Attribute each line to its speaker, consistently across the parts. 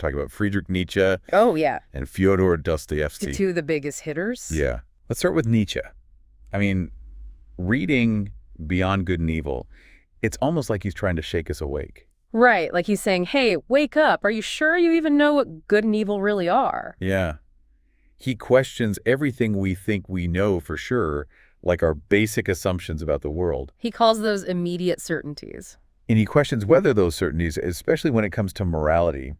Speaker 1: talking about Friedrich Nietzsche
Speaker 2: Oh, yeah.
Speaker 1: and Fyodor Dostoevsky.
Speaker 2: Two of the biggest hitters.
Speaker 1: Yeah. Let's start with Nietzsche. I mean, reading Beyond Good and Evil, it's almost like he's trying to shake us awake.
Speaker 2: Right, like he's saying, hey, wake up. Are you sure you even know what good and evil really are?
Speaker 1: Yeah. He questions everything we think we know for sure, like our basic assumptions about the world.
Speaker 2: He calls those immediate certainties.
Speaker 1: And he questions whether those certainties, especially when it comes to morality,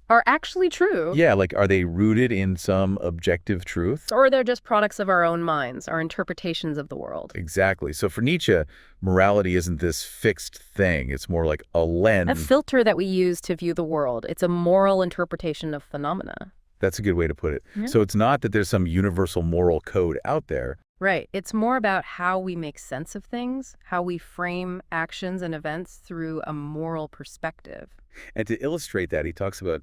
Speaker 2: Are actually true.
Speaker 1: yeah, like are they rooted in some objective truth?
Speaker 2: Or they're just products of our own minds, our interpretations of the world.
Speaker 1: Exactly. So for Nietzsche, morality isn't this fixed thing. It's more like a lens.
Speaker 2: A filter that we use to view the world. It's a moral interpretation of phenomena.
Speaker 1: That's a good way to put it.
Speaker 2: Yeah.
Speaker 1: So it's not that there's some universal moral code out there.
Speaker 2: Right. It's more about how we make sense of things, how we frame actions and events through a moral perspective.
Speaker 1: And to illustrate that, he talks about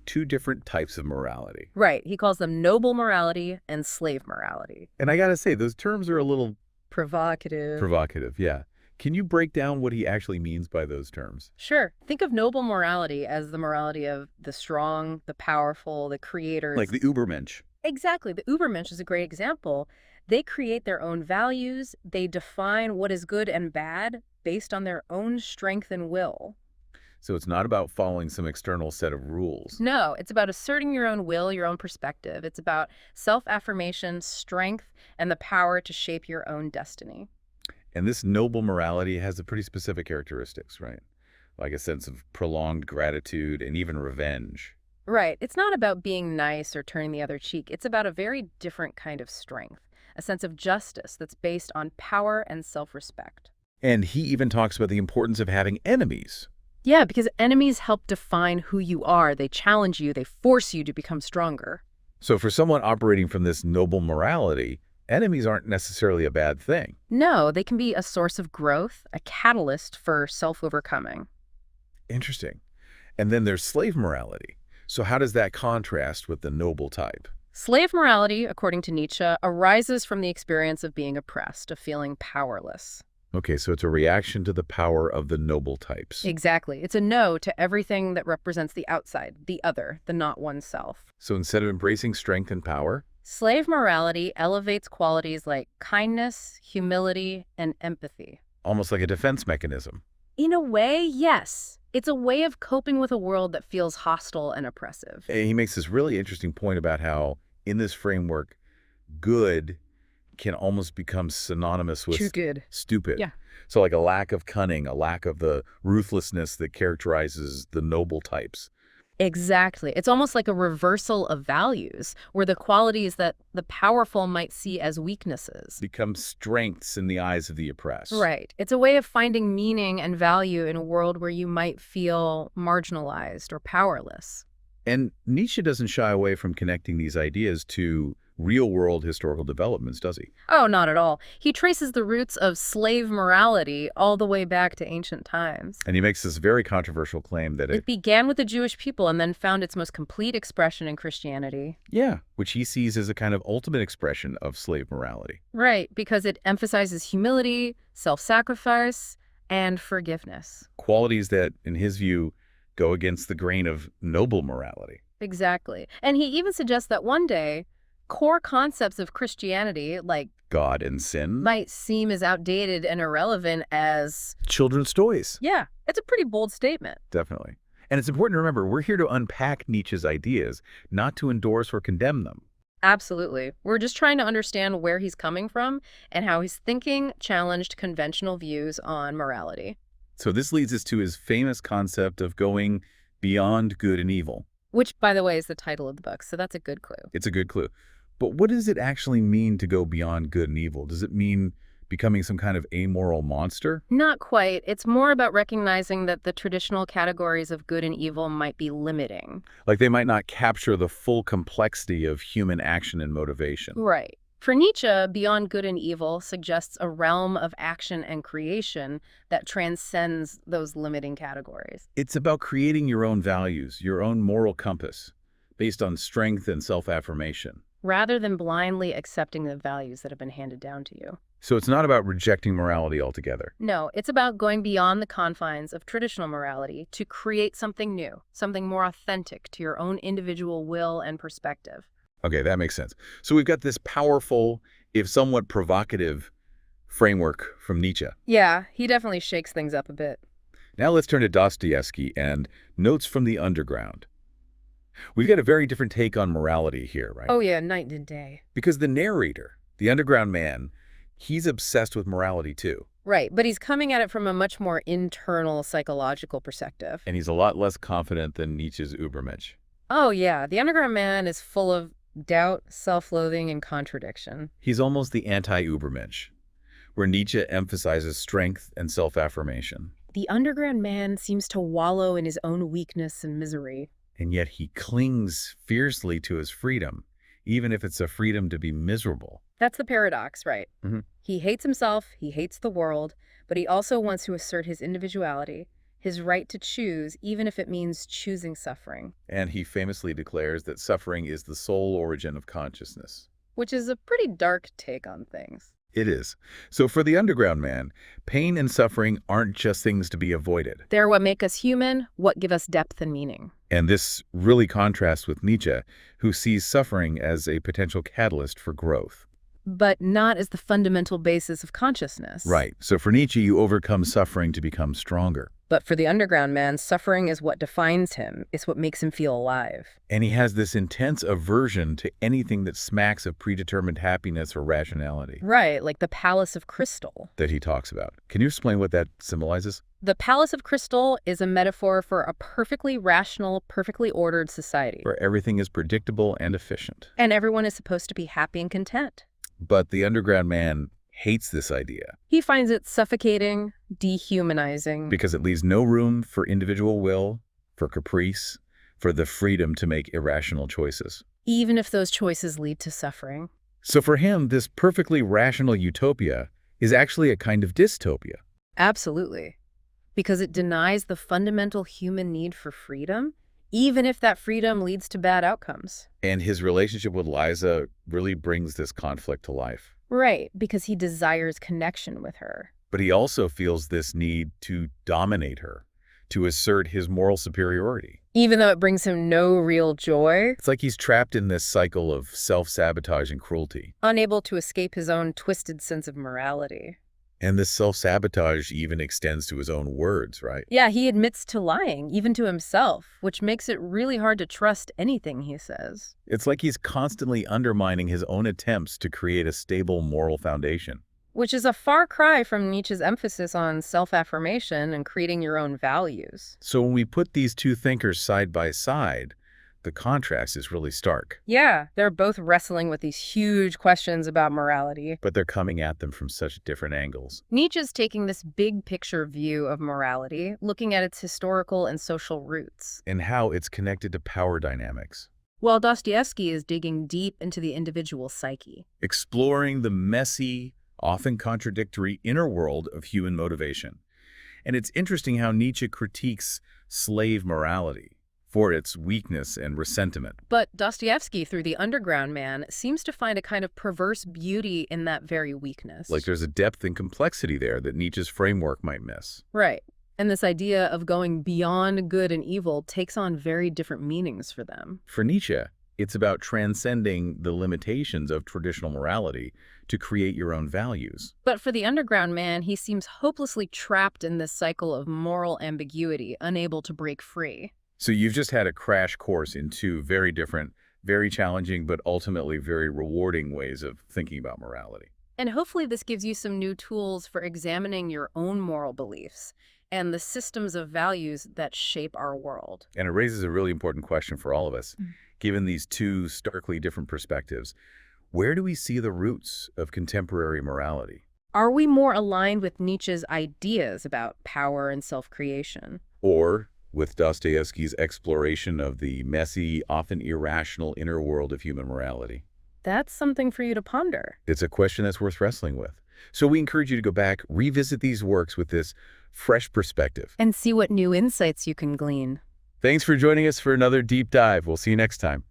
Speaker 1: two different types of morality.
Speaker 2: Right. He calls them noble morality and slave morality.
Speaker 1: And I got to say, those terms are a little
Speaker 2: Provocative.
Speaker 1: provocative, yeah. Can you break down what he actually means by those terms?
Speaker 2: Sure. Think of noble morality as the morality of the strong, the powerful, the creators.
Speaker 1: Like the Übermensch.
Speaker 2: Exactly. The Übermensch is a great example. They create their own values. They define what is good and bad based on their own strength and will.
Speaker 1: So it's not about following some external set of rules.
Speaker 2: No, it's about asserting your own will, your own perspective. It's about self-affirmation, strength, and the power to shape your own destiny.
Speaker 1: And this noble morality has a pretty specific characteristics, right? Like a sense of prolonged gratitude and even revenge.
Speaker 2: Right. It's not about being nice or turning the other cheek. It's about a very different kind of strength, a sense of justice that's based on power and self-respect.
Speaker 1: And he even talks about the importance of having enemies.
Speaker 2: Yeah, because enemies help define who you are. They challenge you. They force you to become stronger.
Speaker 1: So for someone operating from this noble morality, enemies aren't necessarily a bad thing.
Speaker 2: No, they can be a source of growth, a catalyst for self-overcoming.
Speaker 1: Interesting. And then there's slave morality. So how does that contrast with the noble type?
Speaker 2: Slave morality, according to Nietzsche, arises from the experience of being oppressed, of feeling powerless.
Speaker 1: Okay, so it's a reaction to the power of the noble types.
Speaker 2: Exactly. It's a no to everything that represents the outside, the other, the not oneself.
Speaker 1: So instead of embracing strength and power,
Speaker 2: Slave morality elevates qualities like kindness, humility, and empathy.
Speaker 1: almost like a defense mechanism.
Speaker 2: In a way, yes. It's a way of coping with a world that feels hostile and oppressive.
Speaker 1: And he makes this really interesting point about how, in this framework, good can almost become synonymous with
Speaker 2: Too good.
Speaker 1: stupid.
Speaker 2: Yeah.
Speaker 1: So like a lack of cunning, a lack of the ruthlessness that characterizes the noble types.
Speaker 2: Exactly. It's almost like a reversal of values, where the qualities that the powerful might see as weaknesses.
Speaker 1: Become strengths in the eyes of the oppressed.
Speaker 2: Right. It's a way of finding meaning and value in a world where you might feel marginalized or powerless.
Speaker 1: And Nietzsche doesn't shy away from connecting these ideas to real-world historical developments, does he?
Speaker 2: Oh, not at all. He traces the roots of slave morality all the way back to ancient times.
Speaker 1: And he makes this very controversial claim that
Speaker 2: It began with the Jewish people and then found its most complete expression in Christianity.
Speaker 1: yeah, which he sees as a kind of ultimate expression of slave morality.
Speaker 2: Right, because it emphasizes humility, self-sacrifice, and forgiveness.
Speaker 1: Qualities that, in his view, go against the grain of noble morality.
Speaker 2: Exactly. And he even suggests that one day, core concepts of Christianity, like
Speaker 1: God and sin.
Speaker 2: might seem as outdated and irrelevant as...
Speaker 1: Children's toys.
Speaker 2: Yeah, it's a pretty bold statement.
Speaker 1: Definitely. And it's important to remember, we're here to unpack Nietzsche's ideas, not to endorse or condemn them.
Speaker 2: Absolutely. We're just trying to understand where he's coming from and how his thinking challenged conventional views on morality.
Speaker 1: So this leads us to his famous concept of going beyond good and evil.
Speaker 2: Which, by the way, is the title of the book, so that's a good clue.
Speaker 1: It's a good clue. But what does it actually mean to go beyond good and evil? Does it mean becoming some kind of amoral monster?
Speaker 2: Not quite. It's more about recognizing that the traditional categories of good and evil might be limiting.
Speaker 1: Like they might not capture the full complexity of human action and motivation.
Speaker 2: Right. For Nietzsche, beyond good and evil suggests a realm of action and creation that transcends those limiting categories.
Speaker 1: It's about creating your own values, your own moral compass, based on strength and self-affirmation.
Speaker 2: Rather than blindly accepting the values that have been handed down to you.
Speaker 1: So it's not about rejecting morality altogether.
Speaker 2: No, it's about going beyond the confines of traditional morality to create something new, something more authentic to your own individual will and perspective.
Speaker 1: Okay, that makes sense. So we've got this powerful, if somewhat provocative, framework from Nietzsche.
Speaker 2: Yeah, he definitely shakes things up a bit.
Speaker 1: Now let's turn to Dostoevsky and Notes from the Underground. We've got a very different take on morality here, right?
Speaker 2: Oh yeah, night and day.
Speaker 1: Because the narrator, the underground man, he's obsessed with morality too.
Speaker 2: Right, but he's coming at it from a much more internal psychological perspective.
Speaker 1: And he's a lot less confident than Nietzsche's Übermensch.
Speaker 2: Oh yeah, the underground man is full of doubt, self-loathing, and contradiction.
Speaker 1: He's almost the anti-Übermensch, where Nietzsche emphasizes strength and self-affirmation.
Speaker 2: The underground man seems to wallow in his own weakness and misery.
Speaker 1: And yet he clings fiercely to his freedom, even if it's a freedom to be miserable.
Speaker 2: That's the paradox, right?
Speaker 1: Mm-hmm.
Speaker 2: He hates himself, he hates the world, but he also wants to assert his individuality, his right to choose, even if it means choosing suffering.
Speaker 1: And he famously declares that suffering is the sole origin of consciousness.
Speaker 2: Which is a pretty dark take on things.
Speaker 1: It is. So for the underground man, pain and suffering aren't just things to be avoided.
Speaker 2: They're what make us human, what give us depth and meaning.
Speaker 1: And this really contrasts with Nietzsche, who sees suffering as a potential catalyst for growth.
Speaker 2: But not as the fundamental basis of consciousness.
Speaker 1: Right. So for Nietzsche, you overcome suffering to become stronger.
Speaker 2: But for the underground man, suffering is what defines him. It's what makes him feel alive.
Speaker 1: And he has this intense aversion to anything that smacks of predetermined happiness or rationality.
Speaker 2: Right, like the Palace of Crystal.
Speaker 1: That he talks about. Can you explain what that symbolizes?
Speaker 2: The Palace of Crystal is a metaphor for a perfectly rational, perfectly ordered society.
Speaker 1: Where everything is predictable and efficient.
Speaker 2: And everyone is supposed to be happy and content.
Speaker 1: But the underground man hates this idea.
Speaker 2: He finds it suffocating, dehumanizing.
Speaker 1: Because it leaves no room for individual will, for caprice, for the freedom to make irrational choices.
Speaker 2: Even if those choices lead to suffering.
Speaker 1: So for him, this perfectly rational utopia is actually a kind of dystopia.
Speaker 2: Absolutely. Because it denies the fundamental human need for freedom, even if that freedom leads to bad outcomes.
Speaker 1: And his relationship with Liza really brings this conflict to life.
Speaker 2: Right, because he desires connection with her.
Speaker 1: But he also feels this need to dominate her, to assert his moral superiority.
Speaker 2: Even though it brings him no real joy.
Speaker 1: It's like he's trapped in this cycle of self-sabotage and cruelty.
Speaker 2: Unable to escape his own twisted sense of morality.
Speaker 1: And this self-sabotage even extends to his own words, right?
Speaker 2: Yeah, he admits to lying, even to himself, which makes it really hard to trust anything he says.
Speaker 1: It's like he's constantly undermining his own attempts to create a stable moral foundation.
Speaker 2: Which is a far cry from Nietzsche's emphasis on self-affirmation and creating your own values.
Speaker 1: So when we put these two thinkers side by side, the contrast is really stark.
Speaker 2: Yeah, they're both wrestling with these huge questions about morality.
Speaker 1: But they're coming at them from such different angles.
Speaker 2: Nietzsche's taking this big picture view of morality, looking at its historical and social roots.
Speaker 1: And how it's connected to power dynamics.
Speaker 2: While Dostoevsky is digging deep into the individual psyche.
Speaker 1: Exploring the messy, often contradictory inner world of human motivation. And it's interesting how Nietzsche critiques slave morality for its weakness and resentment.
Speaker 2: But Dostoevsky, through the underground man, seems to find a kind of perverse beauty in that very weakness.
Speaker 1: Like there's a depth and complexity there that Nietzsche's framework might miss.
Speaker 2: Right. And this idea of going beyond good and evil takes on very different meanings for them.
Speaker 1: For Nietzsche, it's about transcending the limitations of traditional morality to create your own values.
Speaker 2: But for the underground man, he seems hopelessly trapped in this cycle of moral ambiguity, unable to break free.
Speaker 1: So you've just had a crash course in two very different, very challenging, but ultimately very rewarding ways of thinking about morality.
Speaker 2: And hopefully this gives you some new tools for examining your own moral beliefs and the systems of values that shape our world.
Speaker 1: And it raises a really important question for all of us. Given these two starkly different perspectives, where do we see the roots of contemporary morality?
Speaker 2: Are we more aligned with Nietzsche's ideas about power and self-creation?
Speaker 1: Or with Dostoevsky's exploration of the messy, often irrational inner world of human morality?
Speaker 2: That's something for you to ponder.
Speaker 1: It's a question that's worth wrestling with. So we encourage you to go back, revisit these works with this fresh perspective.
Speaker 2: And see what new insights you can glean.
Speaker 1: Thanks for joining us for another deep dive. We'll see you next time.